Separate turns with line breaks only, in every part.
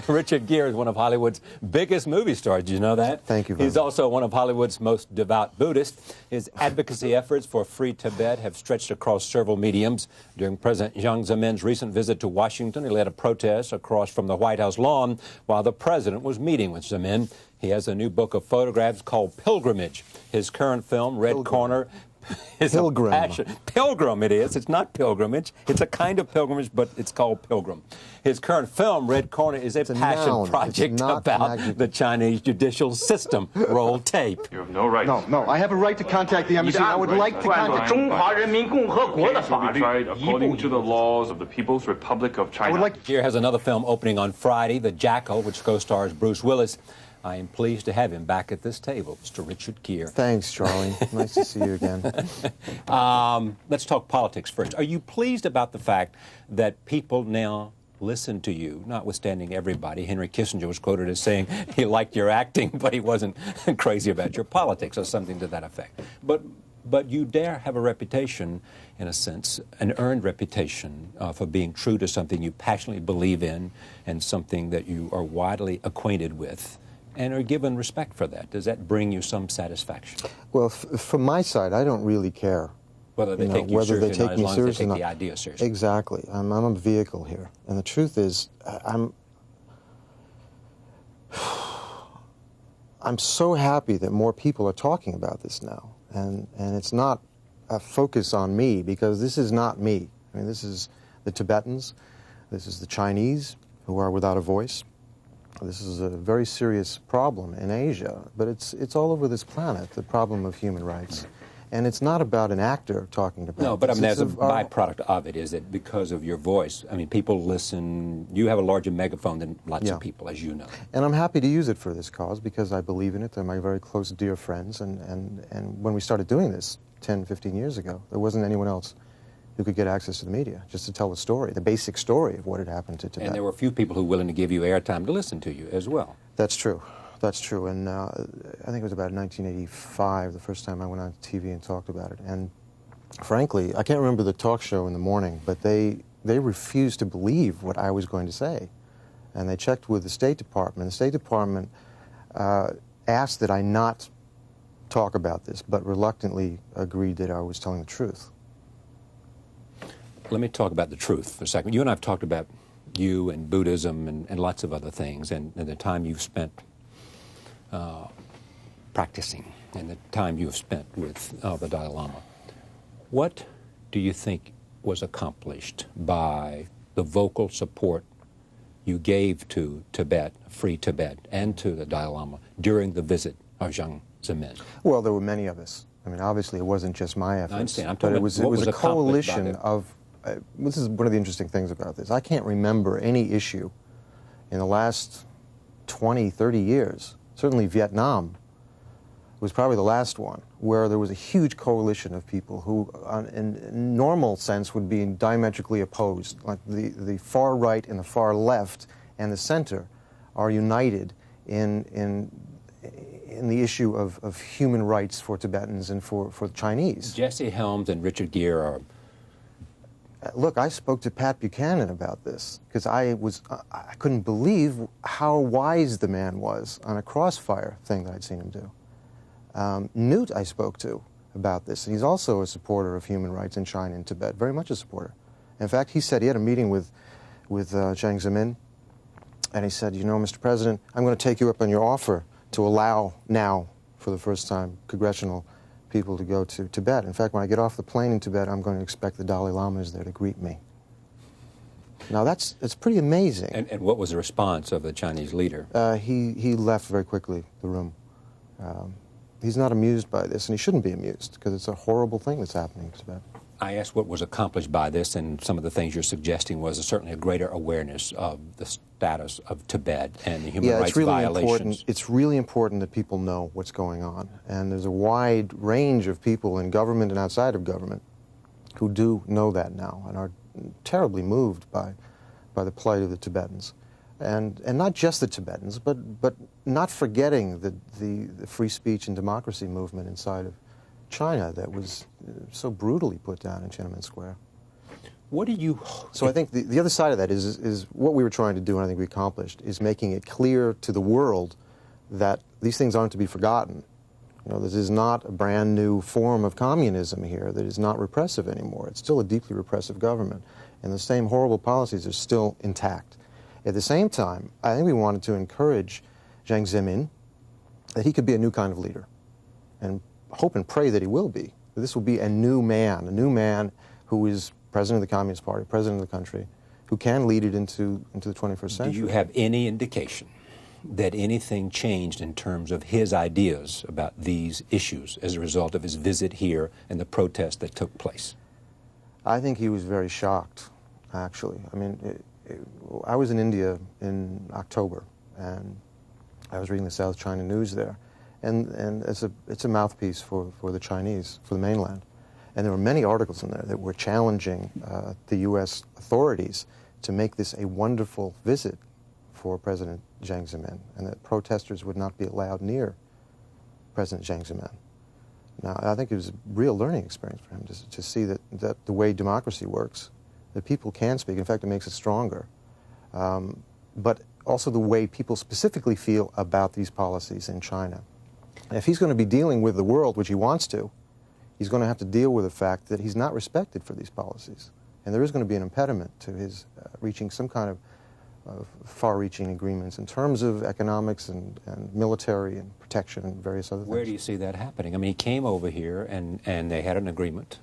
Richard Gere is one of Hollywood's biggest movie stars. Did you know that?
Thank you very
He's
much.
also one of Hollywood's most devout Buddhists. His advocacy efforts for free Tibet have stretched across several mediums. During President Jiang Zemin's recent visit to Washington, he led a protest across from the White House lawn while the president was meeting with Zemin. He has a new book of photographs called Pilgrimage. His current film, Red Corner, is
Pilgrim.
a passion. Pilgrim it is. It's not pilgrimage. It's a kind of pilgrimage, but it's called Pilgrim. His current film, Red Corner, is a passion project about the Chinese judicial system. Roll tape.
You have no right.
No, I have a right to contact the embassy. I would like to contact...
will be tried according to the laws of the People's Republic of China.
I would like...
Gere has another film opening on Friday, The Jackal, which co-stars Bruce Willis. I am pleased to have him back at this table, Mr. Richard Gere.
Thanks, Charlie. Nice to see you again.
Let's talk politics first. Are you pleased about the fact that people now listen to you, notwithstanding everybody? Henry Kissinger was quoted as saying he liked your acting, but he wasn't crazy about your politics, or something to that effect. But you dare have a reputation, in a sense, an earned reputation for being true to something you passionately believe in and something that you are widely acquainted with, and are given respect for that. Does that bring you some satisfaction?
Well, from my side, I don't really care.
Whether they take you seriously or not, as long as they take the idea seriously.
Exactly. I'm a vehicle here. And the truth is, I'm so happy that more people are talking about this now. And it's not a focus on me, because this is not me. I mean, this is the Tibetans. This is the Chinese, who are without a voice. This is a very serious problem in Asia, but it's all over this planet, the problem of human rights. And it's not about an actor talking about
No, but
this.
I mean, as a byproduct of it is that because of your voice, I mean, people listen. You have a larger megaphone than lots of people, as you know.
And I'm happy to use it for this cause because I believe in it. They're my very close, dear friends. And when we started doing this 10, 15 years ago, there wasn't anyone else who could get access to the media, just to tell the story, the basic story of what had happened to Tibet.
And there were a few people who were willing to give you airtime to listen to you as well.
That's true. That's true. And I think it was about 1985, the first time I went on TV and talked about it. And frankly, I can't remember the talk show in the morning, but they refused to believe what I was going to say. And they checked with the State Department. The State Department asked that I not talk about this, but reluctantly agreed that I was telling the truth.
Let me talk about the truth for a second. You and I have talked about you and Buddhism and lots of other things, and the time you've spent practicing and the time you've spent with the Dalai Lama. What do you think was accomplished by the vocal support you gave to Tibet, free Tibet, and to the Dalai Lama during the visit of Jiang Zemin?
Well, there were many of us. I mean, obviously, it wasn't just my efforts.
I understand.
But it was a coalition of... this is one of the interesting things about this. I can't remember any issue in the last 20, 30 years, certainly Vietnam was probably the last one, where there was a huge coalition of people who, in normal sense, would be diametrically opposed. Like the far right and the far left and the center are united in the issue of human rights for Tibetans and for the Chinese.
Jesse Helms and Richard Gere are...
Look, I spoke to Pat Buchanan about this because I couldn't believe how wise the man was on a crossfire thing that I'd seen him do. Newt I spoke to about this, and he's also a supporter of human rights in China and Tibet, very much a supporter. In fact, he said he had a meeting with Jiang Zemin, and he said, you know, Mr. President, I'm going to take you up on your offer to allow now, for the first time, congressional people to go to Tibet. In fact, when I get off the plane in Tibet, I'm going to expect the Dalai Lama is there to greet me. Now, it's pretty amazing.
And what was the response of the Chinese leader?
He left very quickly, the room. He's not amused by this, and he shouldn't be amused, because it's a horrible thing that's happening in Tibet.
I asked what was accomplished by this, and some of the things you're suggesting was certainly a greater awareness of the status of Tibet and the human rights violations.
It's really important that people know what's going on. And there's a wide range of people in government and outside of government who do know that now and are terribly moved by the plight of the Tibetans. And not just the Tibetans, but not forgetting the free speech and democracy movement inside of China that was so brutally put down in Tiananmen Square.
What do you...
So I think the other side of that is what we were trying to do, and I think we accomplished, is making it clear to the world that these things aren't to be forgotten. You know, this is not a brand new form of communism here that is not repressive anymore. It's still a deeply repressive government, and the same horrible policies are still intact. At the same time, I think we wanted to encourage Jiang Zemin that he could be a new kind of leader, and hope and pray that he will be. That this will be a new man who is president of the Communist Party, president of the country, who can lead it into the 21st century.
Do you have any indication that anything changed in terms of his ideas about these issues as a result of his visit here and the protest that took place?
I think he was very shocked, actually. I mean, I was in India in October, and I was reading the South China News there, and it's a mouthpiece for the Chinese, for the mainland. And there were many articles in there that were challenging the U.S. authorities to make this a wonderful visit for President Jiang Zemin, and that protesters would not be allowed near President Jiang Zemin. Now, I think it was a real learning experience for him to see that the way democracy works, that people can speak. In fact, it makes it stronger. But also the way people specifically feel about these policies in China. And if he's going to be dealing with the world, which he wants to, he's going to have to deal with the fact that he's not respected for these policies. And there is going to be an impediment to his reaching some kind of far-reaching agreements in terms of economics and military and protection and various other things.
Where do you see that happening? I mean, he came over here and they had an agreement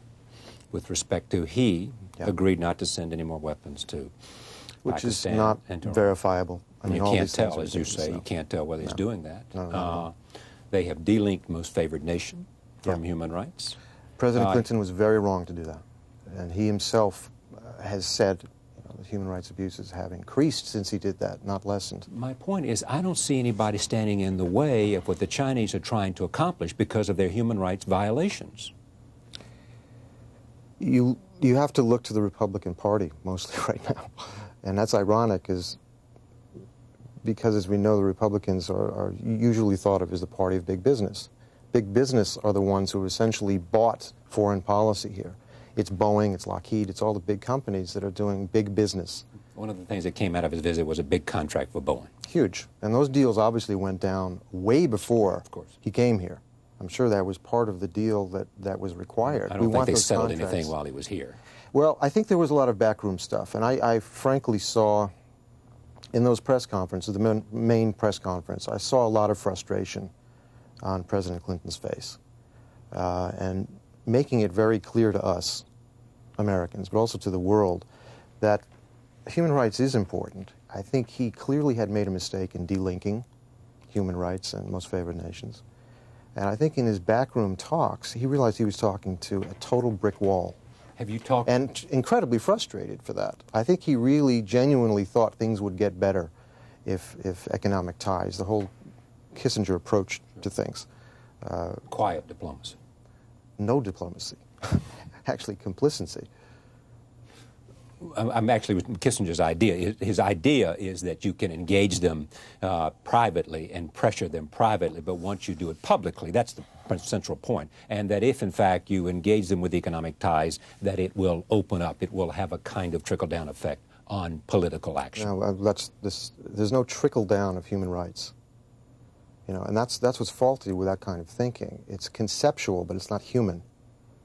with respect to he agreed not to send any more weapons to
which
Pakistan
is not
and to
verifiable. I mean,
you
all
can't
these things
tell,
are
as you
ridiculous,
say,
so.
you can't tell whether he's doing that.
No.
They have delinked most favored nation from human rights.
President Clinton was very wrong to do that. And he himself has said that human rights abuses have increased since he did that, not lessened.
My point is, I don't see anybody standing in the way of what the Chinese are trying to accomplish because of their human rights violations.
You have to look to the Republican Party mostly right now. And that's ironic because, as we know, the Republicans are usually thought of as the party of big business. Big business are the ones who essentially bought foreign policy here. It's Boeing, it's Lockheed, it's all the big companies that are doing big business.
One of the things that came out of his visit was a big contract for Boeing.
Huge. And those deals obviously went down way before he came here. I'm sure that was part of the deal that was required.
I don't think they settled anything while he was here.
Well, I think there was a lot of backroom stuff. And I frankly saw in those press conferences, the main press conference, I saw a lot of frustration on President Clinton's face. And making it very clear to us, Americans, but also to the world, that human rights is important. I think he clearly had made a mistake in delinking human rights and most favored nations. And I think in his backroom talks, he realized he was talking to a total brick wall.
Have you talked?
And incredibly frustrated for that. I think he really genuinely thought things would get better if economic ties, the whole Kissinger approach to things.
Quiet diplomacy.
No diplomacy. Actually, complacency.
I'm actually with Kissinger's idea. His idea is that you can engage them privately and pressure them privately, but once you do it publicly, that's the central point. And that if, in fact, you engage them with economic ties, that it will open up, it will have a kind of trickle-down effect on political action.
No, there's no trickle-down of human rights. You know, and that's what's faulty with that kind of thinking. It's conceptual, but it's not human.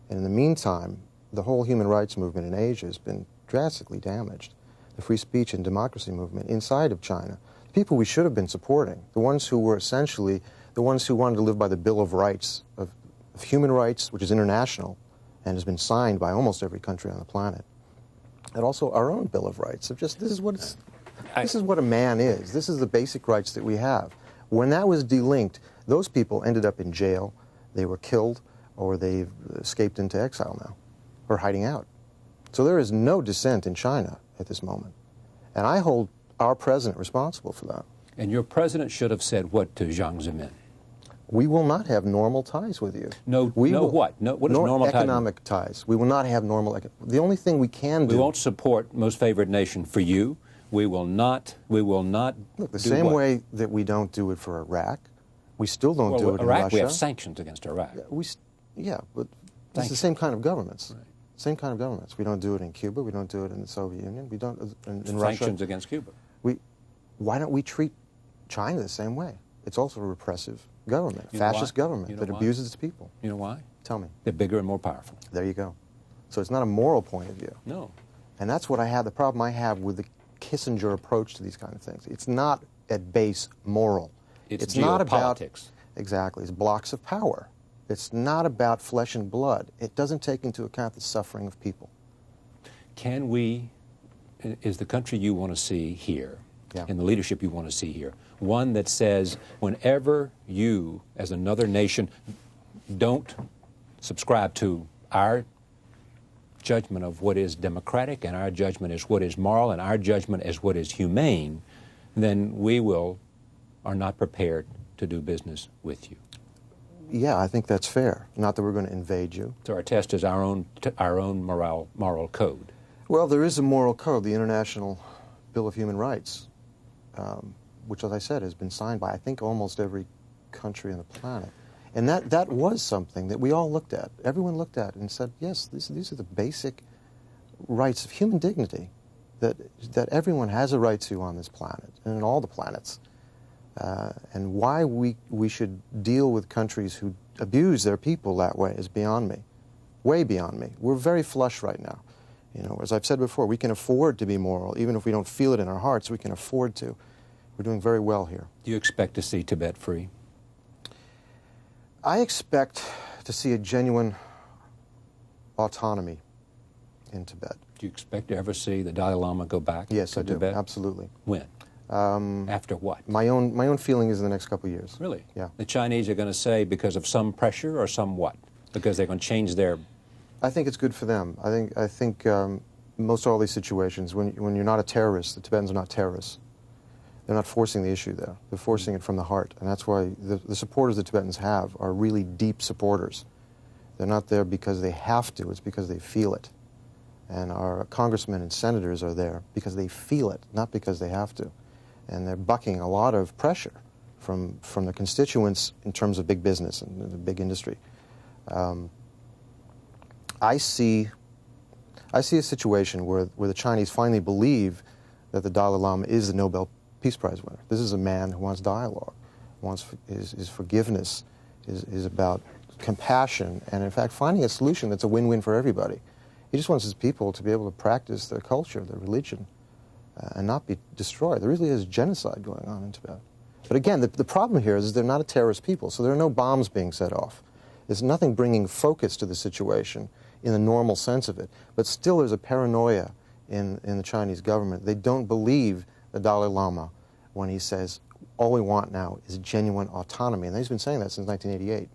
And in the meantime, the whole human rights movement in Asia has been drastically damaged. The free speech and democracy movement inside of China, the people we should have been supporting, the ones who were essentially the ones who wanted to live by the Bill of Rights, of human rights, which is international and has been signed by almost every country on the planet, and also our own Bill of Rights of just this is what a man is. This is the basic rights that we have. When that was delinked, those people ended up in jail, they were killed, or they've escaped into exile now, or hiding out. So there is no dissent in China at this moment. And I hold our president responsible for that.
And your president should have said what to Jiang Zemin?
We will not have normal ties with you.
What is normal ties?
Economic ties. We will not have normal. The only thing we can do.
We won't support most favored nation for you. We will not.
Look, the same way that we don't do it for Iraq, we still don't do it in
Iraq,
Russia.
we have sanctions against Iraq.
But it's the same kind of governments. Right. Same kind of governments. We don't do it in Cuba. We don't do it in the Soviet Union. We don't in Russia.
Sanctions against Cuba.
Why don't we treat China the same way? It's also a repressive government, fascist government that abuses its people.
You know why?
Tell me.
They're bigger and more powerful.
There you go. So it's not a moral point of view.
No.
And that's what I have, the problem I have with the Kissinger approach to these kind of things. It's not at base moral.
It's
not about
geopolitics.
Exactly. It's blocks of power. It's not about flesh and blood. It doesn't take into account the suffering of people.
Can we, is the country you want to see here, and the leadership you want to see here, one that says whenever you, as another nation, don't subscribe to our judgment of what is democratic, and our judgment is what is moral, and our judgment is what is humane, then we are not prepared to do business with you?
Yeah, I think that's fair. Not that we're going to invade you.
So our test is our own moral code.
Well, there is a moral code, the International Bill of Human Rights, which, as I said, has been signed by, I think, almost every country on the planet. And that was something that we all looked at. Everyone looked at and said, yes, these are the basic rights of human dignity that everyone has a right to on this planet and in all the planets. And why we should deal with countries who abuse their people that way is beyond me, way beyond me. We're very flush right now. You know, as I've said before, we can afford to be moral. Even if we don't feel it in our hearts, we can afford to. We're doing very well here.
Do you expect to see Tibet free?
I expect to see a genuine autonomy in Tibet.
Do you expect to ever see the Dalai Lama go back to Tibet?
Yes, I do, absolutely.
When? After what?
My own feeling is in the next couple of years.
Really?
Yeah.
The Chinese are going to say because of some pressure or some what? Because they're going to change their...
I think it's good for them. I think most all these situations, when you're not a terrorist, the Tibetans are not terrorists. They're not forcing the issue there. They're forcing it from the heart. And that's why the supporters the Tibetans have are really deep supporters. They're not there because they have to. It's because they feel it. And our congressmen and senators are there because they feel it, not because they have to. And they're bucking a lot of pressure from the constituents in terms of big business and the big industry. I see a situation where the Chinese finally believe that the Dalai Lama is the Nobel Peace Prize winner. This is a man who wants dialogue, his forgiveness is about compassion, and in fact finding a solution that's a win-win for everybody. He just wants his people to be able to practice their culture, their religion, and not be destroyed. There really is genocide going on in Tibet. But again, the problem here is they're not a terrorist people, so there are no bombs being set off. There's nothing bringing focus to the situation in the normal sense of it. But still there's a paranoia in the Chinese government. They don't believe the Dalai Lama when he says, all we want now is genuine autonomy. And he's been saying that since 1988.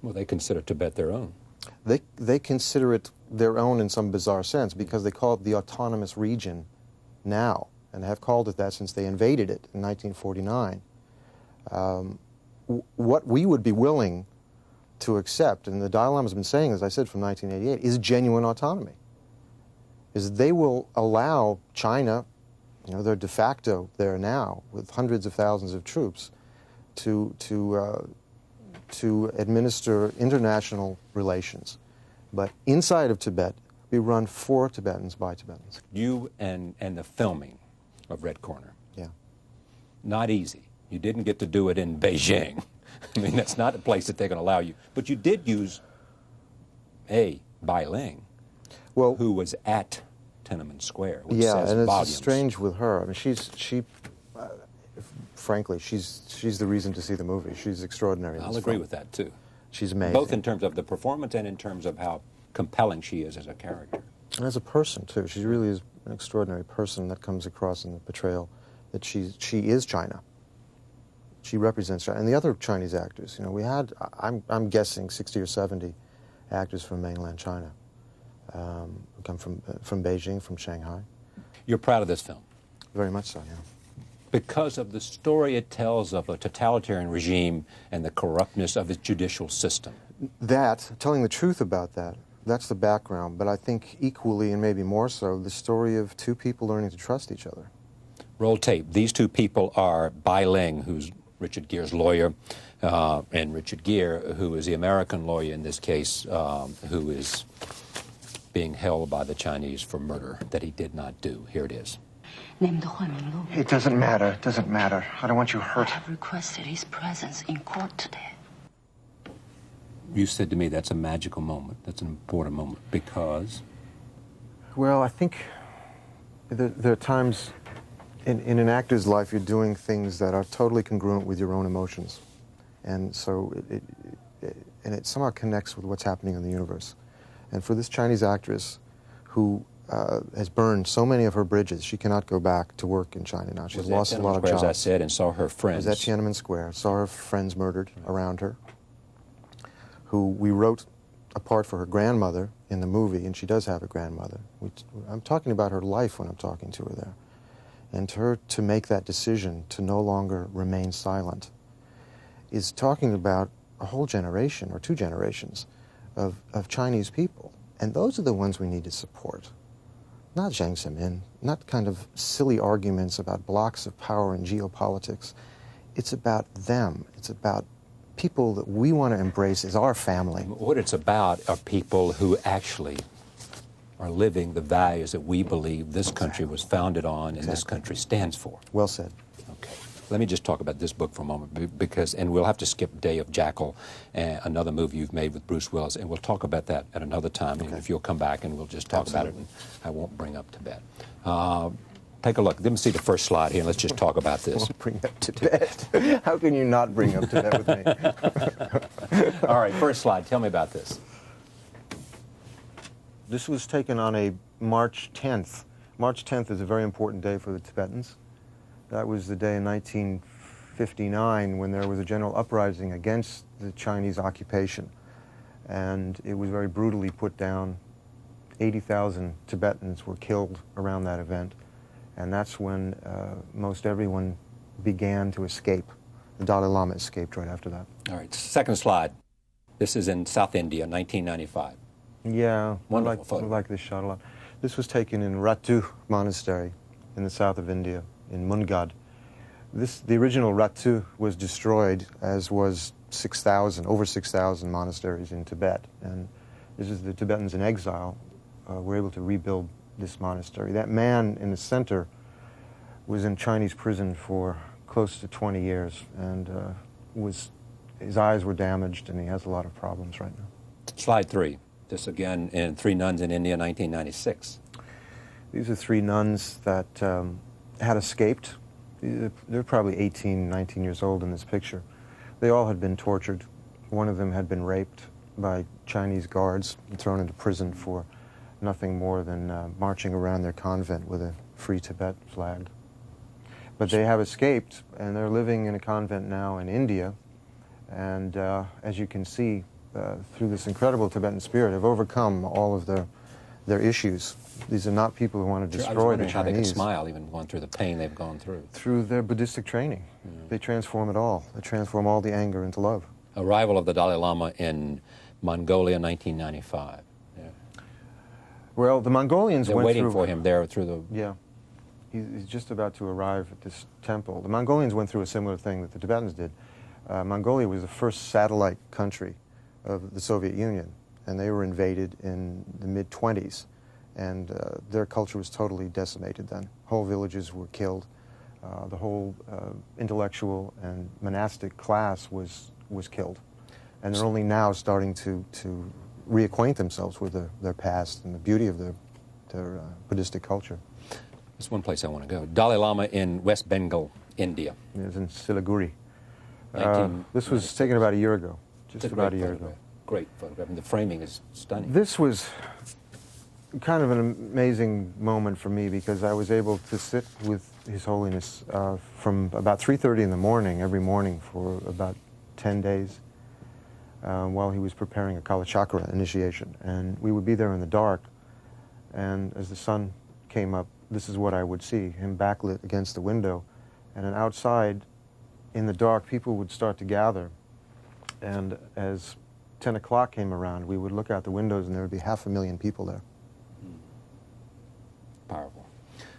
Well, they consider Tibet their own.
They consider it their own in some bizarre sense because they call it the autonomous region now, and have called it that since they invaded it in 1949. What we would be willing to accept, and the Dalai Lama has been saying, as I said, from 1988, is genuine autonomy. Is they will allow China, you know, they're de facto there now with hundreds of thousands of troops, to administer international relations. But inside of Tibet, we run for Tibetans by Tibetans.
You and the filming of Red Corner.
Yeah.
Not easy. You didn't get to do it in Beijing. I mean, that's not a place that they're going to allow you. But you did use Bai Ling, who was at Tiananmen Square, which says
and it's
volumes.
strange with her. I mean, frankly, she's the reason to see the movie. She's extraordinary.
I'll agree with that, too.
She's amazing.
Both in terms of the performance and in terms of how compelling she is as a character.
And as a person, too. She really is an extraordinary person that comes across in the portrayal that she is China. She represents China. And the other Chinese actors, you know, we had, I'm guessing, 60 or 70 actors from mainland China who come from Beijing, from Shanghai.
You're proud of this film?
Very much so, yeah.
Because of the story it tells of a totalitarian regime and the corruptness of its judicial system.
Telling the truth about that's the background. But I think equally, and maybe more so, the story of two people learning to trust each other.
Roll tape. These two people are Bai Ling, who's Richard Gere's lawyer, and Richard Gere, who is the American lawyer in this case, who is being held by the Chinese for murder that he did not do. Here it is.
It doesn't matter. It doesn't matter. I don't want you hurt.
I have requested his presence in court today.
You said to me that's a magical moment. That's an important moment because?
Well, I think there are times in an actor's life you're doing things that are totally congruent with your own emotions. And so it somehow connects with what's happening in the universe. And for this Chinese actress who has burned so many of her bridges, she cannot go back to work in China now. She's lost a lot of jobs.
As I said, and saw her friends.
Was at Tiananmen Square, saw her friends murdered around her, who we wrote a part for her grandmother in the movie, and she does have a grandmother. I'm talking about her life when I'm talking to her there. And her to make that decision to no longer remain silent is talking about a whole generation or two generations of Chinese people. And those are the ones we need to support. Not Jiang Zemin, not kind of silly arguments about blocks of power and geopolitics. It's about them. It's about people that we want to embrace as our family.
What it's about are people who actually are living the values that we believe this country was founded on and this country stands for.
Well said.
Okay. Let me just talk about this book for a moment, because, and we'll have to skip Day of Jackal, another movie you've made with Bruce Willis, and we'll talk about that at another time. And if you'll come back and we'll just talk about it, and I won't bring up Tibet. Take a look. Let me see the first slide here, and let's just talk about this.
Won't bring up Tibet. How can you not bring up Tibet with me?
All right, first slide. Tell me about this.
This was taken on a March 10th. March 10th is a very important day for the Tibetans. That was the day in 1959 when there was a general uprising against the Chinese occupation. And it was very brutally put down. 80,000 Tibetans were killed around that event. And that's when most everyone began to escape. The Dalai Lama escaped right after that.
All right, second slide. This is in South India, 1995.
Yeah,
Wonderful
I
photo.
like this shot a lot. This was taken in Ratu Monastery in the south of India, in Mungad. The original Ratu was destroyed, as was over 6,000 monasteries in Tibet. And this is the Tibetans in exile were able to rebuild this monastery. That man in the center was in Chinese prison for close to 20 years, and his eyes were damaged, and he has a lot of problems right now.
Slide 3. This again in Three Nuns in India, 1996.
These are three nuns that had escaped. They're probably 18, 19 years old in this picture. They all had been tortured. One of them had been raped by Chinese guards and thrown into prison for nothing more than marching around their convent with a Free Tibet flag. But they have escaped, and they're living in a convent now in India. And as you can see, through this incredible Tibetan spirit, have overcome all of their issues. These are not people who want to destroy the Chinese.
How they can smile even going through the pain they've gone through.
Through their Buddhistic training. They transform it all. They transform all the anger into love.
Arrival of the Dalai Lama in Mongolia, 1995. Yeah.
Well, the Mongolians
They're
went
waiting
through...
for him there through the...
Yeah. He's just about to arrive at this temple. The Mongolians went through a similar thing that the Tibetans did. Mongolia was the first satellite country of the Soviet Union, and they were invaded in the mid-20s, and their culture was totally decimated then. Whole villages were killed. The whole intellectual and monastic class was killed. And they're only now starting to reacquaint themselves with their past and the beauty of their Buddhistic culture.
There's one place I want to go. Dalai Lama in West Bengal, India.
It was in Siliguri. This was taken about a year ago. Just about a year ago.
Great photograph. And the framing is stunning.
This was kind of an amazing moment for me because I was able to sit with His Holiness from about 3:30 in the morning every morning for about 10 days while he was preparing a Kalachakra initiation. And we would be there in the dark, and as the sun came up, this is what I would see, him backlit against the window. And then outside, in the dark, people would start to gather. And as 10 o'clock came around, we would look out the windows and there would be 500,000 people there.
Powerful.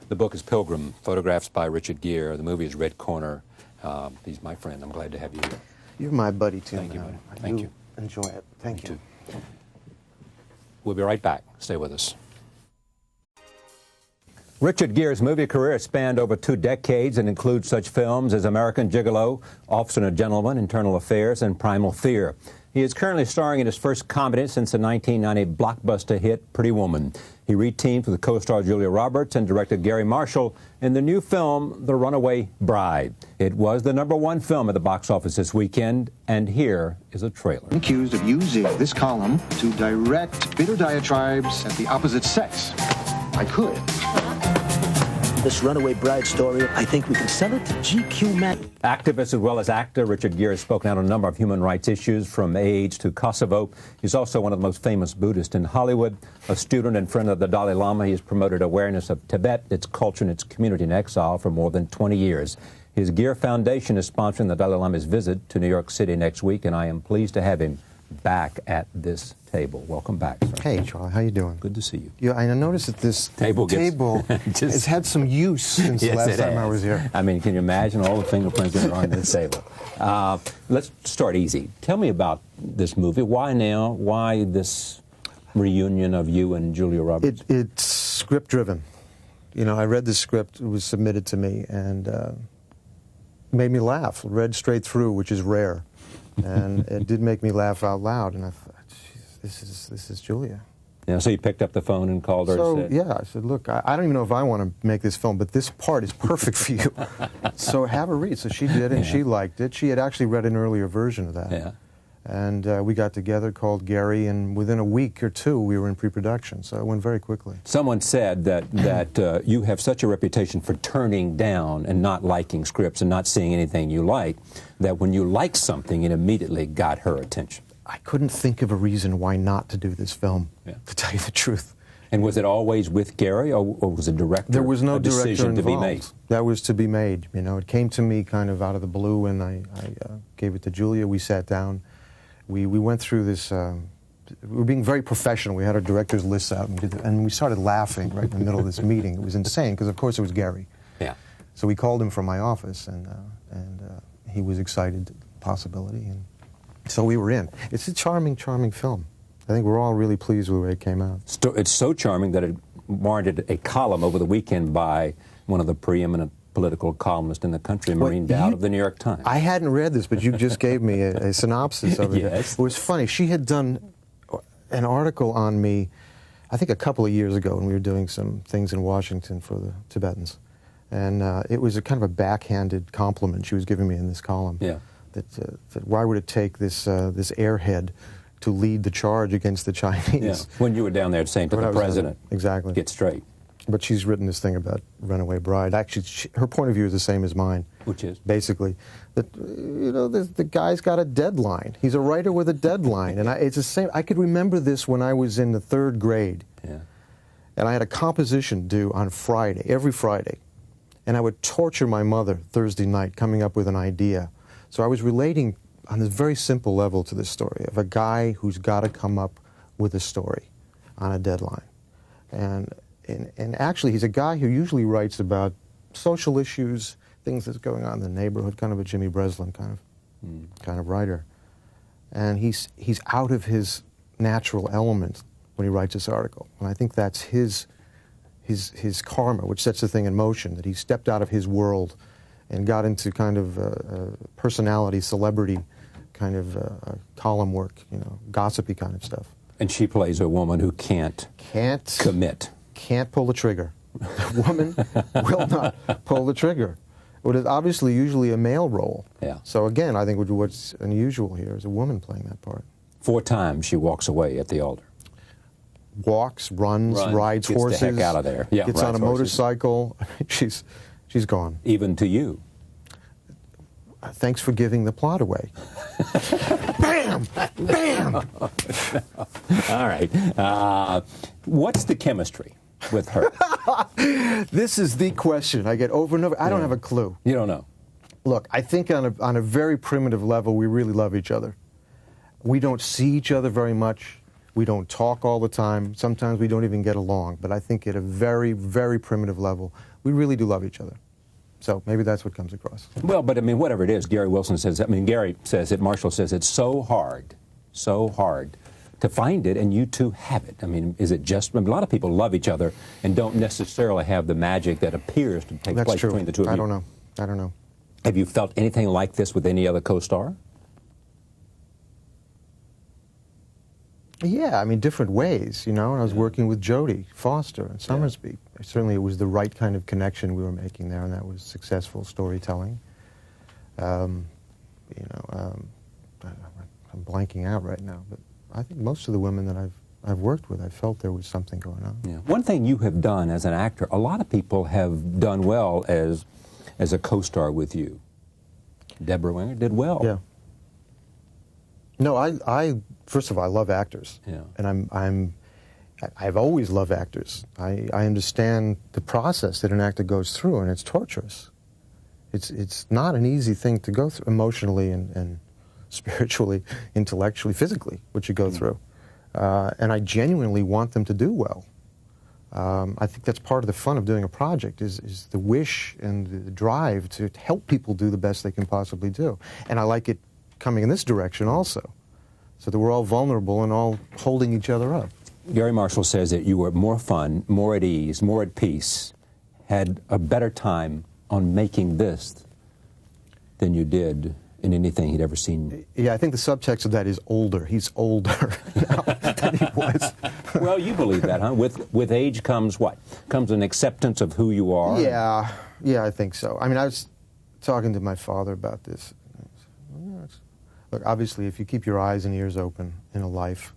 The book is Pilgrim, photographs by Richard Gere. The movie is Red Corner. He's my friend. I'm glad to have you here.
You're my buddy, too.
Thank you,
man.
buddy.
I
Thank
do
you.
Enjoy it. Thank you.
Too. We'll be right back. Stay with us. Richard Gere's movie career spanned over 2 decades and includes such films as American Gigolo, Officer and a Gentleman, Internal Affairs, and Primal Fear. He is currently starring in his first comedy since the 1990 blockbuster hit Pretty Woman. He reteamed with co-star Julia Roberts and director Gary Marshall in the new film The Runaway Bride. It was the #1 film at the box office this weekend, and here is a trailer.
Accused of using this column to direct bitter diatribes at the opposite sex. I could.
This Runaway Bride story, I think we can sell it to GQ Mag.
Activist as well as actor, Richard Gere has spoken out on a number of human rights issues, from AIDS to Kosovo. He's also one of the most famous Buddhists in Hollywood. A student and friend of the Dalai Lama, he has promoted awareness of Tibet, its culture, and its community in exile for more than 20 years. His Gere Foundation is sponsoring the Dalai Lama's visit to New York City next week, and I am pleased to have him back at this table. Welcome back, sir.
Hey, Charlie, how you doing?
Good to see you.
Yeah, I noticed that this
Table
has had some use since the last time I was here.
I mean, can you imagine all the fingerprints that are on this table? Let's start easy. Tell me about this movie. Why now? Why this reunion of you and Julia Roberts?
It's script-driven. You know, I read the script. It was submitted to me, and made me laugh. Read straight through, which is rare. And it did make me laugh out loud, and I thought, this is Julia.
Yeah, so you picked up the phone and called her and said...
Yeah, I said, look, I don't even know if I want to make this film, but this part is perfect for you. So have her read. So she did, and she liked it. She had actually read an earlier version of that.
Yeah.
And we got together, called Gere, and within a week or two, we were in pre-production. So it went very quickly.
Someone said that you have such a reputation for turning down and not liking scripts and not seeing anything you like, that when you like something, it immediately got her attention.
I couldn't think of a reason why not to do this film, to tell you the truth.
And was it always with Gere, or was it director?
There was no
a decision
director involved.
to be made?
That was to be made. You know, it came to me kind of out of the blue, and I gave it to Julia. We sat down. We went through this. We were being very professional. We had our directors' lists out, and we started laughing right in the middle of this meeting. It was insane because, of course, it was Gere.
Yeah.
So we called him from my office, and he was excited at the possibility, and so we were in. It's a charming, charming film. I think we're all really pleased with the way it came out.
It's so charming that it warranted a column over the weekend by one of the preeminent political columnists in the country, Maureen Dowd of the New York Times.
I hadn't read this, but you just gave me a synopsis of it.
Yes.
It was funny. She had done an article on me, I think a couple of years ago, when we were doing some things in Washington for the Tibetans. And it was a kind of a backhanded compliment she was giving me in this column.
Yeah.
That why would it take this airhead to lead the charge against the Chinese?
Yeah. When you were down there saying to the president,
exactly,
get straight.
But she's written this thing about Runaway Bride. Actually, her point of view is the same as mine.
Which is?
Basically, that, you know, the guy's got a deadline. He's a writer with a deadline. And it's the same. I could remember this when I was in the 3rd grade.
Yeah.
And I had a composition due on Friday, every Friday. And I would torture my mother Thursday night coming up with an idea. So I was relating on this very simple level to this story of a guy who's got to come up with a story on a deadline. And actually, he's a guy who usually writes about social issues, things that's going on in the neighborhood, kind of a Jimmy Breslin kind of writer. And he's out of his natural element when he writes this article. And I think that's his karma, which sets the thing in motion, that he stepped out of his world and got into kind of personality, celebrity kind of column work, you know, gossipy kind of stuff.
And she plays a woman who can't commit.
Can't pull the trigger. The woman will not pull the trigger. What is obviously usually a male role.
Yeah.
So again, I think what's unusual here is a woman playing that part.
4 times she walks away at the altar.
Walks, runs, rides
gets
horses.
the heck out of there. Yeah,
gets on a motorcycle. She's gone.
Even to you.
Thanks for giving the plot away. Bam! Bam!
All right. What's the chemistry with her?
This is the question I get over and over. I don't have a clue.
You don't know?
Look, I think on a very primitive level, we really love each other. We don't see each other very much. We don't talk all the time. Sometimes we don't even get along. But I think at a very, very primitive level, we really do love each other. So maybe that's what comes across.
Well, but I mean, whatever it is, Gary Wilson says, I mean, Gary says it, Marshall says it's so hard to find it, and you two have it. I mean, is it just, I mean, a lot of people love each other and don't necessarily have the magic that appears to take place between the two of you.
I don't know. I don't know.
Have you felt anything like this with any other co-star?
Yeah, I mean, different ways, you know. And I was working with Jodie Foster and Summersby. Certainly it was the right kind of connection we were making there, and that was successful storytelling. I'm blanking out right now, but I think most of the women that I've worked with, I felt there was something going on.
Yeah. One thing you have done as an actor, a lot of people have done well as a co-star with you. Deborah Winger did well.
Yeah. No, I first of all, I love actors.
Yeah.
And I've always loved actors. I understand the process that an actor goes through, and it's torturous. It's not an easy thing to go through emotionally and spiritually, intellectually, physically, what you go through. And I genuinely want them to do well. I think that's part of the fun of doing a project is the wish and the drive to help people do the best they can possibly do. And I like it coming in this direction also, so that we're all vulnerable and all holding each other up.
Gary Marshall says that you were more fun, more at ease, more at peace, had a better time on making this than you did in anything he'd ever seen.
Yeah, I think the subtext of that is older. He's older now than he was.
Well, you believe that, huh? With age comes what? Comes an acceptance of who you are?
Yeah, I think so. I mean, I was talking to my father about this. Look, obviously, if you keep your eyes and ears open in a life,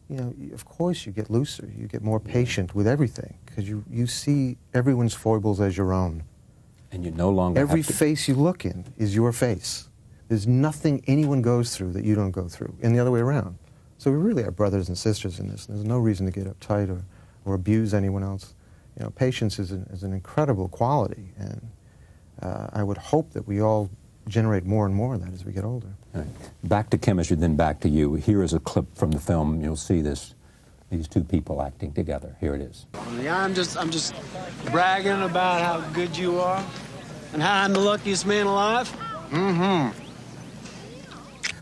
you know, of course you get looser. You get more patient with everything because you see everyone's foibles as your own.
And you no longer
Every
have to...
face you look in is your face. There's nothing anyone goes through that you don't go through, and the other way around. So we really are brothers and sisters in this. There's no reason to get uptight or abuse anyone else. You know, patience is an incredible quality, and I would hope that we all generate more and more of that as we get older.
Right. Back to chemistry, then back to you. Here is a clip from the film. You'll see these two people acting together. Here it is.
Yeah, I'm just bragging about how good you are and how I'm the luckiest man alive. Mm-hmm.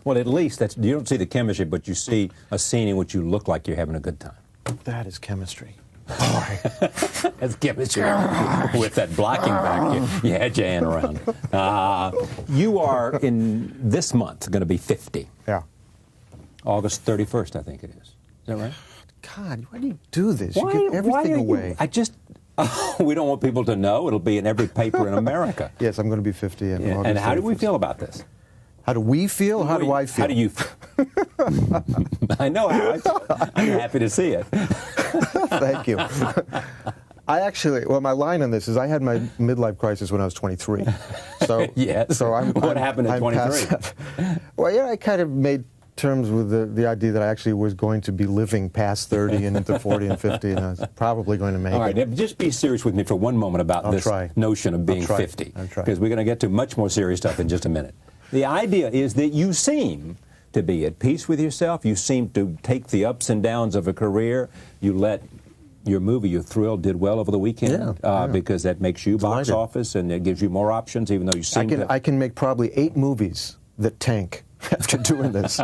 Well, at least you don't see the chemistry, but you see a scene in which you look like you're having a good time.
That is chemistry.
That's chemistry. With that blocking back, you had your hand around. You are, in this month, going to be 50.
Yeah.
August 31st, I think it is. Is that right?
God, why do you do this? You give everything away.
We don't want people to know. It'll be in every paper in America.
Yes, I'm going to be 50.
And how do we feel about this?
How do we feel? How do I feel?
How do you feel? I know how I feel. I'm happy to see it.
Thank you. My line on this is I had my midlife crisis when I was 23. So,
yes.
So
what happened at 23?
Well, yeah, I kind of made terms with the idea that I actually was going to be living past 30 and into 40 and 50, and I was probably going to make it.
All right, just be serious with me for one moment about this notion of being 50. Because we're going to get to much more serious stuff in just a minute. The idea is that you seem to be at peace with yourself. You seem to take the ups and downs of a career. You let your movie, your Thrill, did well over the weekend because that makes you box office and it gives you more options, even though you seem
I can make probably 8 movies that tank after doing this,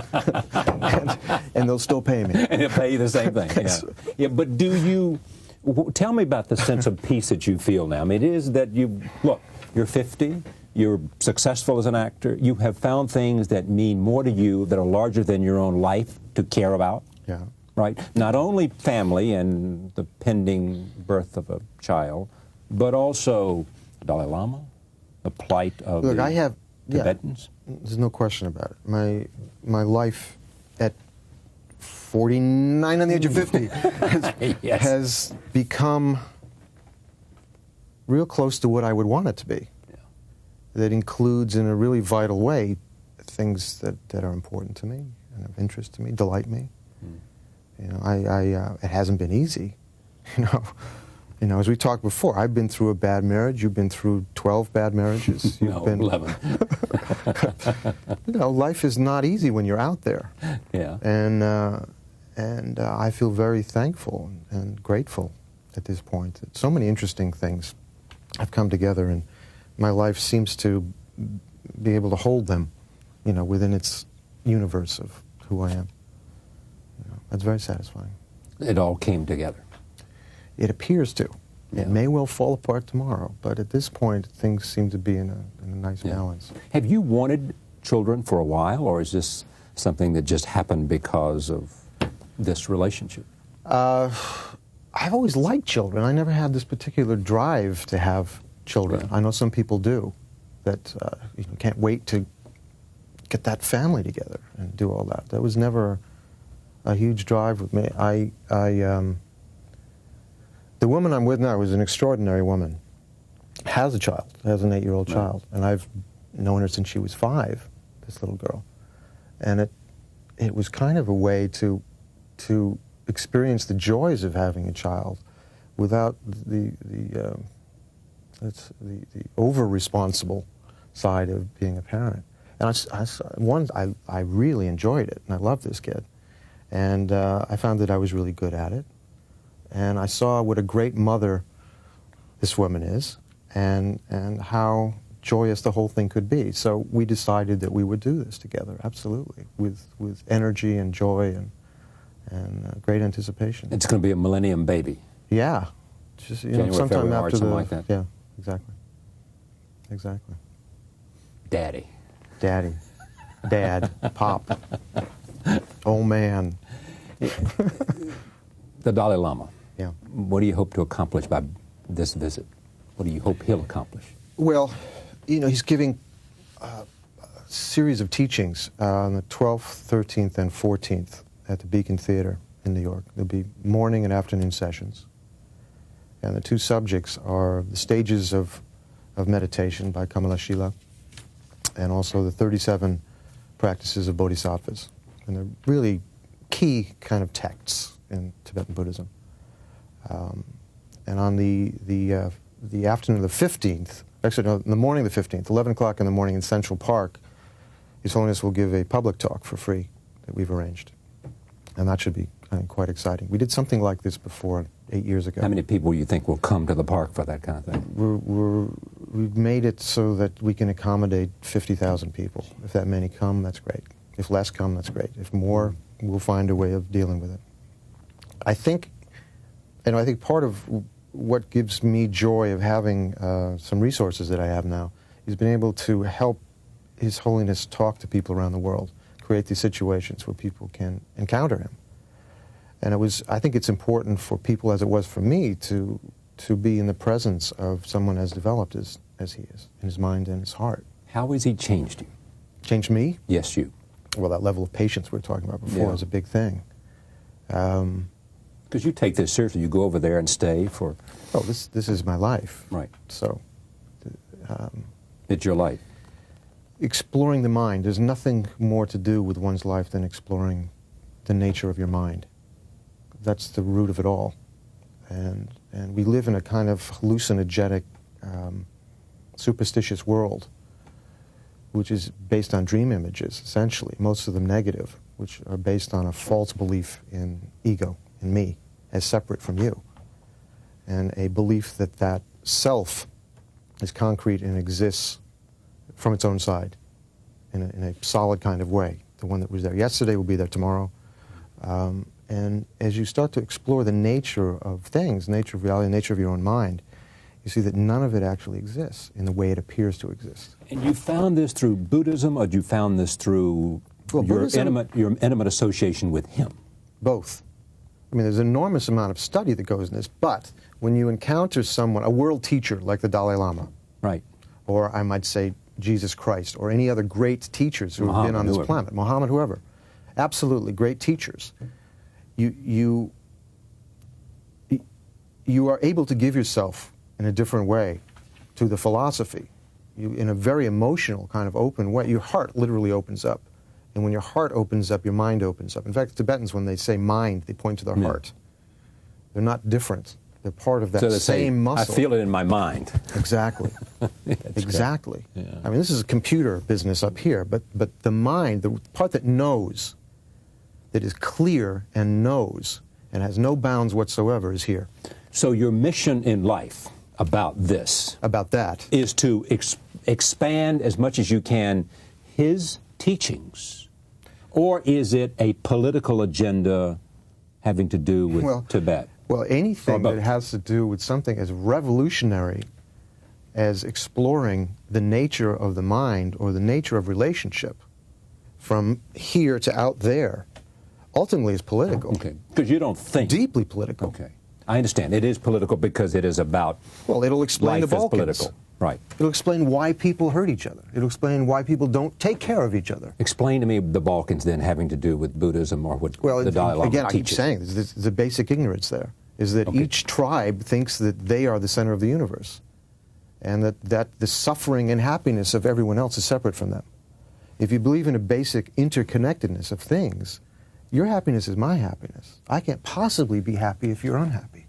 and they'll still pay me.
And they'll pay you the same thing. Yeah, but do you... Tell me about the sense of peace that you feel now. I mean, it is that you're 50, you're successful as an actor, you have found things that mean more to you, that are larger than your own life to care about.
Yeah.
Right? Not only family and the pending birth of a child, but also Dalai Lama, the plight of the Tibetans.
There's no question about it. My life at 49 on the age of 50 has become real close to what I would want it to be. Yeah. That includes, in a really vital way, things that are important to me and of interest to me, delight me. You know, it hasn't been easy. You know, as we talked before, I've been through a bad marriage. You've been through 12 bad marriages.
You've been 11.
You know, life is not easy when you're out there.
Yeah.
And I feel very thankful and grateful at this point. So many interesting things have come together in my life seems to be able to hold them, you know, within its universe of who I am. You know, that's very satisfying.
It all came together.
It appears to.
Yeah.
It may well fall apart tomorrow, but at this point, things seem to be in a nice balance.
Have you wanted children for a while, or is this something that just happened because of this relationship?
I've always liked children. I never had this particular drive to have children.
Yeah.
I know some people do, that you can't wait to get that family together and do all that. That was never a huge drive with me. The woman I'm with now is an extraordinary woman. Has a child, has an 8-year-old child, and I've known her since she was 5, this little girl. And it was kind of a way to experience the joys of having a child without the over-responsible side of being a parent. And I really enjoyed it, and I loved this kid. And I found that I was really good at it. And I saw what a great mother this woman is, and how joyous the whole thing could be. So we decided that we would do this together, absolutely, with energy and joy and great anticipation.
It's going to be a millennium baby.
Yeah, just
January,
sometime
February,
after
something like that.
Yeah, exactly.
Daddy.
Daddy, Dad, Pop, old man.
The Dalai Lama.
Yeah.
What do you hope to accomplish by this visit? What do you hope he'll accomplish?
Well, you know, he's giving a series of teachings on the 12th, 13th, and 14th at the Beacon Theater in New York. There'll be morning and afternoon sessions. And the 2 subjects are the stages of meditation by Kamala Shila, and also the 37 practices of bodhisattvas. And they're really key kind of texts in Tibetan Buddhism. And on the afternoon of the 15th, actually no, in the morning of the 15th, 11 o'clock in the morning in Central Park, His Holiness will give a public talk for free that we've arranged. And that should be quite exciting. We did something like this before 8 years ago.
How many people do you think will come to the park for that kind of thing?
We've made it so that we can accommodate 50,000 people. If that many come, that's great. If less come, that's great. If more, we'll find a way of dealing with it. I think part of what gives me joy of having some resources that I have now is being able to help His Holiness talk to people around the world, create these situations where people can encounter him. And I think it's important for people, as it was for me, to be in the presence of someone as developed as he is, in his mind and his heart.
How has he changed you?
Changed me?
Yes, you.
Well, that level of patience we were talking about before is a big thing.
Because you take this seriously. You go over there and stay for...
Oh, this is my life.
Right.
So...
it's your life.
Exploring the mind. There's nothing more to do with one's life than exploring the nature of your mind. That's the root of it all. And we live in a kind of hallucinogenic, superstitious world, which is based on dream images, essentially, most of them negative, which are based on a false belief in ego, in me, as separate from you, and a belief that that self is concrete and exists from its own side in a solid kind of way. The one that was there yesterday will be there tomorrow. And as you start to explore the nature of things, nature of reality, nature of your own mind, you see that none of it actually exists in the way it appears to exist.
And you found this through Buddhism, or you found this through your intimate association with him?
Both. I mean, there's an enormous amount of study that goes in this, but when you encounter someone, a world teacher like the Dalai Lama,
right,
or I might say Jesus Christ, or any other great teachers who have been on this planet, Muhammad, whoever, absolutely great teachers, you are able to give yourself in a different way to the philosophy, in a very emotional kind of open way. Your heart literally opens up. And when your heart opens up, your mind opens up. In fact, the Tibetans, when they say mind, they point to their heart. They're not different. They're part of that same muscle.
I feel it in my mind.
Exactly. Exactly.
Yeah.
I mean, this is a computer business up here, but the mind, the part that knows, that is clear and knows, and has no bounds whatsoever, is here.
So your mission in life, about this
about that
is to expand as much as you can his teachings, or is it a political agenda having to do with Tibet?
Well, anything that has to do with something as revolutionary as exploring the nature of the mind or the nature of relationship from here to out there ultimately is political.
Okay, because you don't think...
Deeply political.
Okay. I understand. It is political because it is about...
Well, it'll explain
life
the Balkans.
Is political. Right.
It'll explain why people hurt each other. It'll explain why people don't take care of each other.
Explain to me the Balkans then having to do with Buddhism or what the Dalai Lama
again, I keep
teaches.
saying there's the basic ignorance there, is that each tribe thinks that they are the center of the universe, and that the suffering and happiness of everyone else is separate from them. If you believe in a basic interconnectedness of things, your happiness is my happiness. I can't possibly be happy if you're unhappy.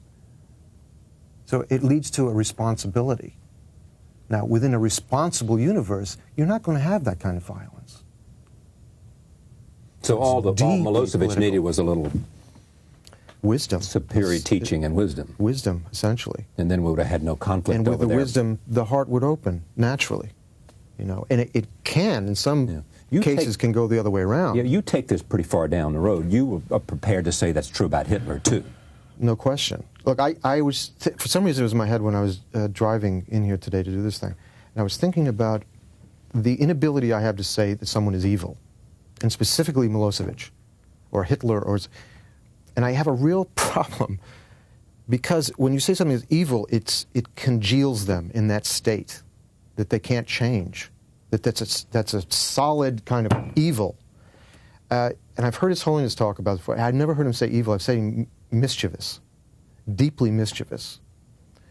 So it leads to a responsibility. Now, within a responsible universe, you're not going to have that kind of violence.
So all Milosevic needed was a little
wisdom,
superior teaching and wisdom.
Wisdom, essentially.
And then we would have had no conflict
over there. And with the
there.
wisdom, the heart would open naturally. You know, and it can, in some cases, can go the other way around.
Yeah, you take this pretty far down the road. You are prepared to say that's true about Hitler, too.
No question. Look, I was, for some reason it was in my head when I was driving in here today to do this thing, and I was thinking about the inability I have to say that someone is evil, and specifically Milosevic, or Hitler, and I have a real problem, because when you say something is evil, it congeals them in that state, that they can't change, that's a solid kind of evil. And I've heard His Holiness talk about it before. I've never heard him say evil. I've said mischievous, deeply mischievous.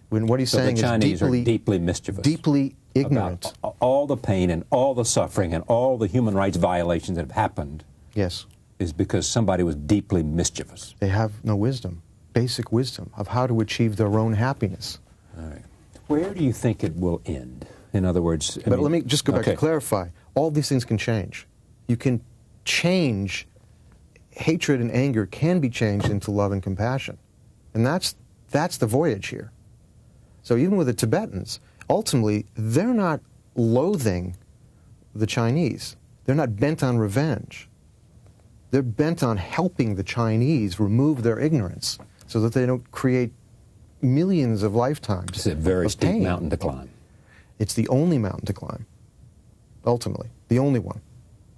When what he's saying
the Chinese
is
are deeply mischievous,
deeply ignorant.
About all the pain and all the suffering and all the human rights violations that have happened.
Yes,
is because somebody was deeply mischievous.
They have no wisdom, basic wisdom of how to achieve their own happiness.
All right. Where do you think it will end? In other words,
let me just go back to clarify. All these things can change. You can change. Hatred and anger can be changed into love and compassion. And that's the voyage here. So even with the Tibetans, ultimately, they're not loathing the Chinese. They're not bent on revenge. They're bent on helping the Chinese remove their ignorance so that they don't create millions of lifetimes
It's a very steep
pain.
mountain to climb.
It's the only mountain to climb, ultimately. The only one.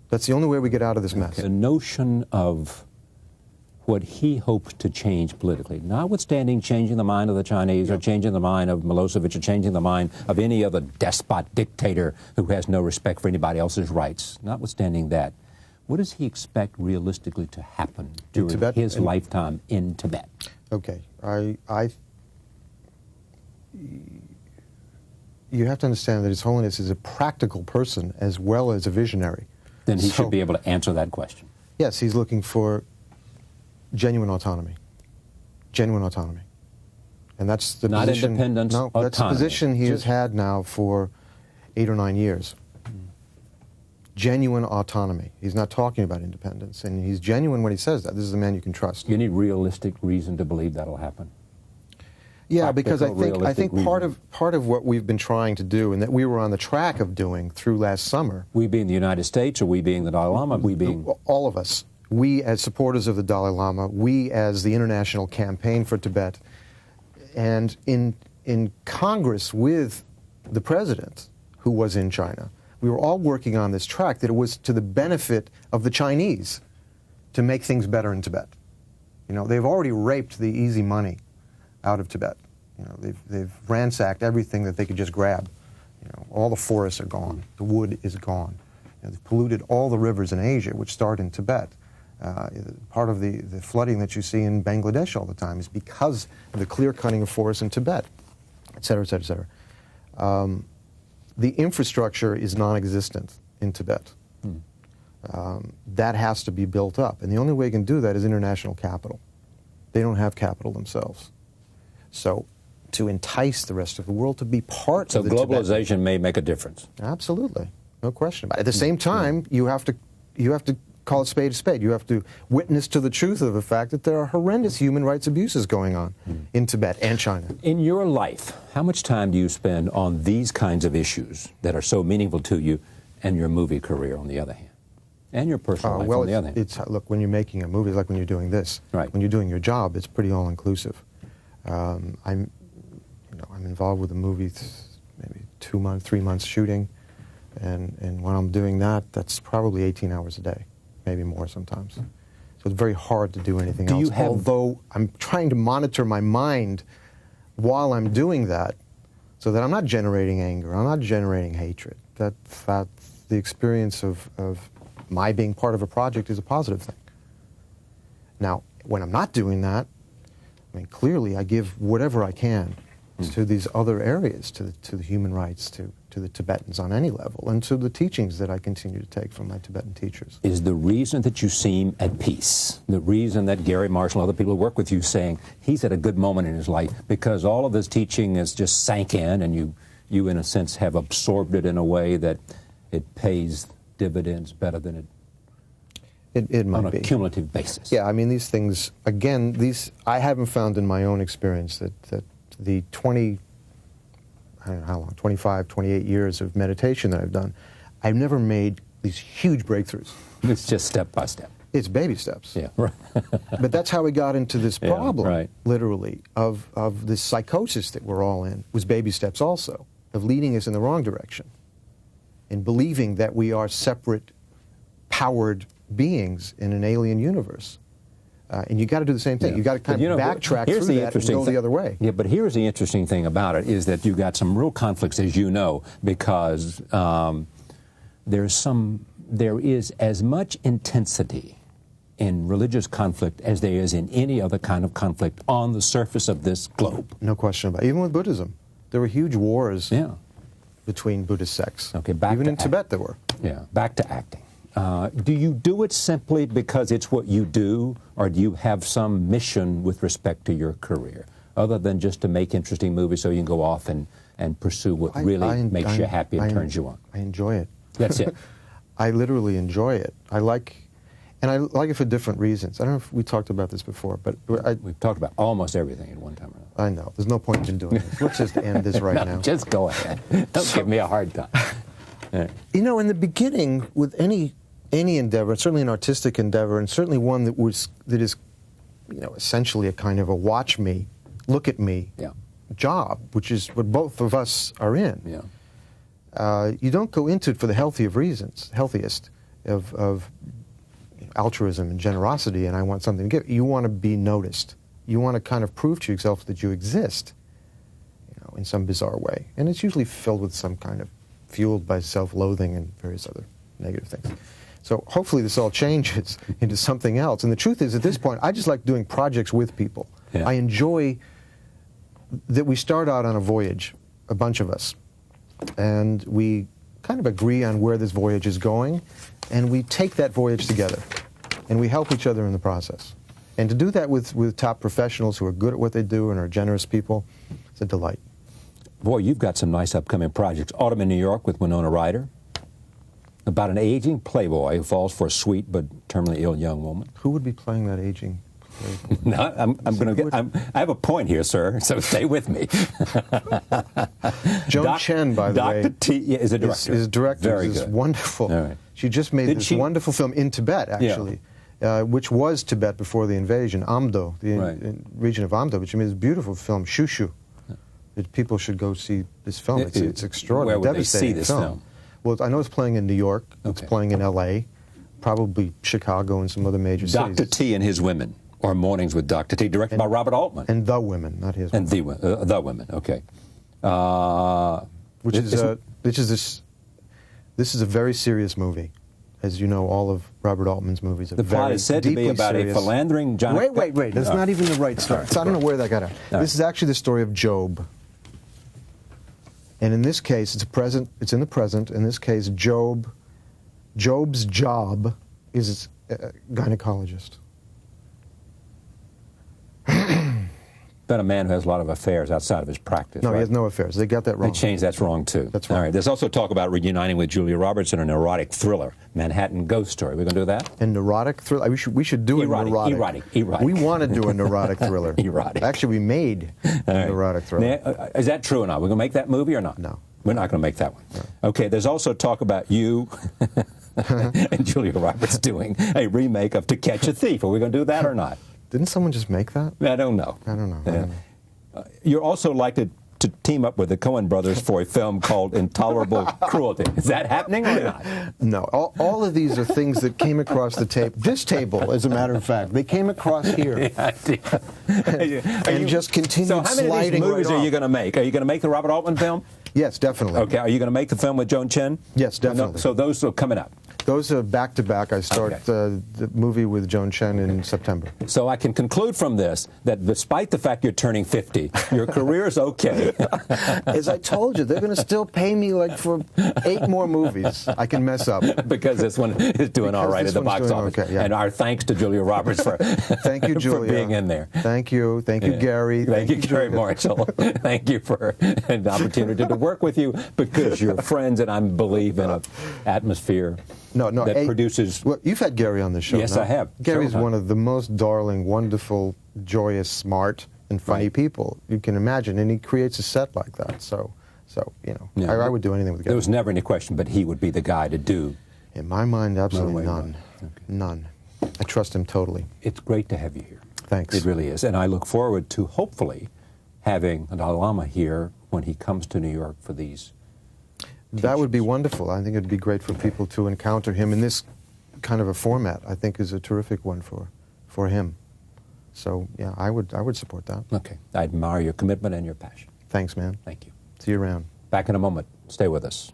That's the only way we get out of this mess.
The notion of what he hoped to change politically, notwithstanding changing the mind of the Chinese or changing the mind of Milosevic or changing the mind of any other despot dictator who has no respect for anybody else's rights, notwithstanding that, what does he expect realistically to happen during his lifetime in Tibet?
Okay. You have to understand that His Holiness is a practical person as well as a visionary.
Then he should be able to answer that question.
Yes, he's looking for genuine autonomy. Genuine autonomy. And that's the
Not
position...
independence,
No,
autonomy.
that's the position he has had now for 8 or 9 years. Genuine autonomy. He's not talking about independence, and he's genuine when he says that. This is a man you can trust.
You need realistic reason to believe that'll happen.
Yeah, because I think part
reason.
of what we've been trying to do, and that we were on the track of doing through last summer.
We being the United States, or we being the Dalai Lama, we being
all of us. We as supporters of the Dalai Lama, we as the International Campaign for Tibet, and in Congress with the president, who was in China, we were all working on this track that it was to the benefit of the Chinese to make things better in Tibet. You know, they've already raped the easy money out of Tibet. You know, they've ransacked everything that they could just grab. You know, all the forests are gone. The wood is gone. You know, they've polluted all the rivers in Asia, which start in Tibet. Part of the flooding that you see in Bangladesh all the time is because of the clear-cutting of forests in Tibet, et cetera, et cetera, et cetera. The infrastructure is non-existent in Tibet. That has to be built up. And the only way you can do that is international capital. They don't have capital themselves. So to entice the rest of the world to be part of the
globalization may make a difference.
Absolutely. No question about it. At the same time, you have to call a spade a spade. You have to witness to the truth of the fact that there are horrendous human rights abuses going on in Tibet and China.
In your life, how much time do you spend on these kinds of issues that are so meaningful to you, and your movie career on the other hand, and your personal life on the other hand?
Look, when you're making a movie, it's like when you're doing this.
Right.
When you're doing your job, it's pretty all-inclusive. I'm involved with the movie maybe 2 months, 3 months shooting, and when I'm doing that, that's probably 18 hours a day, maybe more sometimes. So it's very hard to do anything else. Although I'm trying to monitor my mind while I'm doing that, so that I'm not generating anger, I'm not generating hatred. That the experience of my being part of a project is a positive thing. Now, when I'm not doing that, I mean, clearly I give whatever I can to these other areas, to the human rights, to the Tibetans on any level, and to the teachings that I continue to take from my Tibetan teachers.
Is the reason that you seem at peace, the reason that Gary Marshall and other people who work with you saying he's at a good moment in his life, because all of this teaching has just sank in, and you in a sense have absorbed it in a way that it pays dividends better than
it might
on a
be.
Cumulative basis?
Yeah, I mean, these things, again, I haven't found in my own experience that the 20, I don't know how long, 25, 28 years of meditation that I've done, I've never made these huge breakthroughs.
It's just step by step.
It's baby steps.
Yeah, right.
But that's how we got into this problem,
right.
literally, of this psychosis that we're all in, was baby steps also, of leading us in the wrong direction, in believing that we are separate, powered beings in an alien universe. And you got to do the same thing.
Yeah.
You got to kind of backtrack through that and go the other way.
Yeah, but here's the interesting thing about it, is that you've got some real conflicts, as you know, because there is as much intensity in religious conflict as there is in any other kind of conflict on the surface of this globe.
No question about it. Even with Buddhism, there were huge wars between Buddhist sects.
Okay,
even in Tibet there were.
Yeah, back to acting. Do you do it simply because it's what you do, or do you have some mission with respect to your career, other than just to make interesting movies so you can go off and pursue what really makes you happy and turns you on?
I enjoy it.
That's it.
I literally enjoy it. I like it for different reasons. I don't know if we talked about this before, but
we've talked about almost everything at one time or another.
I know. There's no point in doing this. Let's just end this right now.
Just go ahead. Don't give me a hard time.
You know, in the beginning, with any endeavor, certainly an artistic endeavor, and certainly one that is, essentially a kind of a watch me, look at me job, which is what both of us are in.
Yeah.
You don't go into it for the healthiest of altruism and generosity, and I want something to give. You want to be noticed. You want to kind of prove to yourself that you exist, in some bizarre way. And it's usually filled with some kind of, fueled by self-loathing and various other negative things. So hopefully this all changes into something else. And the truth is, at this point, I just like doing projects with people. Yeah. I enjoy that we start out on a voyage, a bunch of us, and we kind of agree on where this voyage is going, and we take that voyage together, and we help each other in the process. And to do that with top professionals who are good at what they do and are generous people, it's a delight.
Boy, you've got some nice upcoming projects. Autumn in New York with Winona Ryder, about an aging playboy who falls for a sweet but terminally ill young woman.
Who would be playing that aging playboy?
No, I have a point here, sir, so stay with me.
Joan Chen, by the way,
Dr. T is a director.
Is a director.
Very
is
good.
Wonderful.
All right.
She just made this wonderful film in Tibet, actually, which was Tibet before the invasion, Amdo, the region of Amdo, which I mean is a beautiful film, Shushu. People should go see this film. It's extraordinary.
Where would they see this film?
Well, I know it's playing in New York. It's playing in L.A., probably Chicago and some other major cities.
Dr. T and His Women, or Mornings with Dr. T, directed by Robert Altman.
And The Women, not His Women.
And The Women, okay.
This is a very serious movie. As you know, all of Robert Altman's movies are
the plot is said to be about
serious.
A philandering John...
Wait. That's not even the right story. So I don't know where that got out. This is actually the story of Job. And in this case, it's in the present. In this case, Job's job is a gynecologist.
been a man who has a lot of affairs outside of his practice.
No,
right?
he has no affairs. They got that wrong.
They changed. That's wrong too.
That's right.
All right. There's also talk about reuniting with Julia Roberts in an erotic thriller, Manhattan Ghost Story. We're going to do that?
An neurotic thriller? We should do
Erotic,
a neurotic.
erotic.
We want to do a neurotic thriller.
Erotic.
Actually, we made a neurotic thriller.
Now, is that true or not? We're going to make that movie or not?
No.
We're not going to make that one.
No.
Okay. There's also talk about you and Julia Roberts doing a remake of To Catch a Thief. Are we going to do that or not?
Didn't someone just make that?
I don't know.
I don't know. I don't know.
You're also likely to team up with the Coen brothers for a film called Intolerable Cruelty. Is that happening or not?
No. All of these are things that came across the tape. This table, as a matter of fact, they came across here. And just continued
So how many of these
sliding
movies
right
are you
off.
going to make? Are you going to make the Robert Altman film?
Yes, definitely.
Okay. Are you going to make the film with Joan Chen?
Yes, definitely.
So those are coming up.
Those are back-to-back. I start
Okay.
the movie with Joan Chen in September.
So I can conclude from this that despite the fact you're turning 50, your career's okay.
As I told you, they're going to still pay me like for 8 more movies. I can mess up.
Because this one is doing all
Because
right
this
at the
one's
box
doing
office.
okay, yeah.
And our thanks to Julia Roberts for,
Thank you, Julia.
for being in there.
Thank you. Thank you, Gary.
Thank you, Gary
Julia.
Marshall. Thank you for an opportunity to work with you because you're friends and I believe in an atmosphere that produces...
Well, you've had Gary on the show.
Yes,
no?
I have.
Gary's
Several
one of the most darling, wonderful, joyous, smart, and funny people you can imagine, and he creates a set like that. So you know,
Yeah.
I would do anything with Gary.
There was never any question, but he would be the guy to do.
In my mind, absolutely
No way,
none.
no. Okay.
None. I trust him totally.
It's great to have you here.
Thanks.
It really is. And I look forward to hopefully having the Dalai Lama here when he comes to New York for these
That would be
teachings.
wonderful. I think it'd be great for people to encounter him in this kind of a format. I think is a terrific one for him. So yeah, I would support that.
Okay. I admire your commitment and your passion.
Thanks, man.
Thank you.
See you around.
Back in a moment. Stay with us.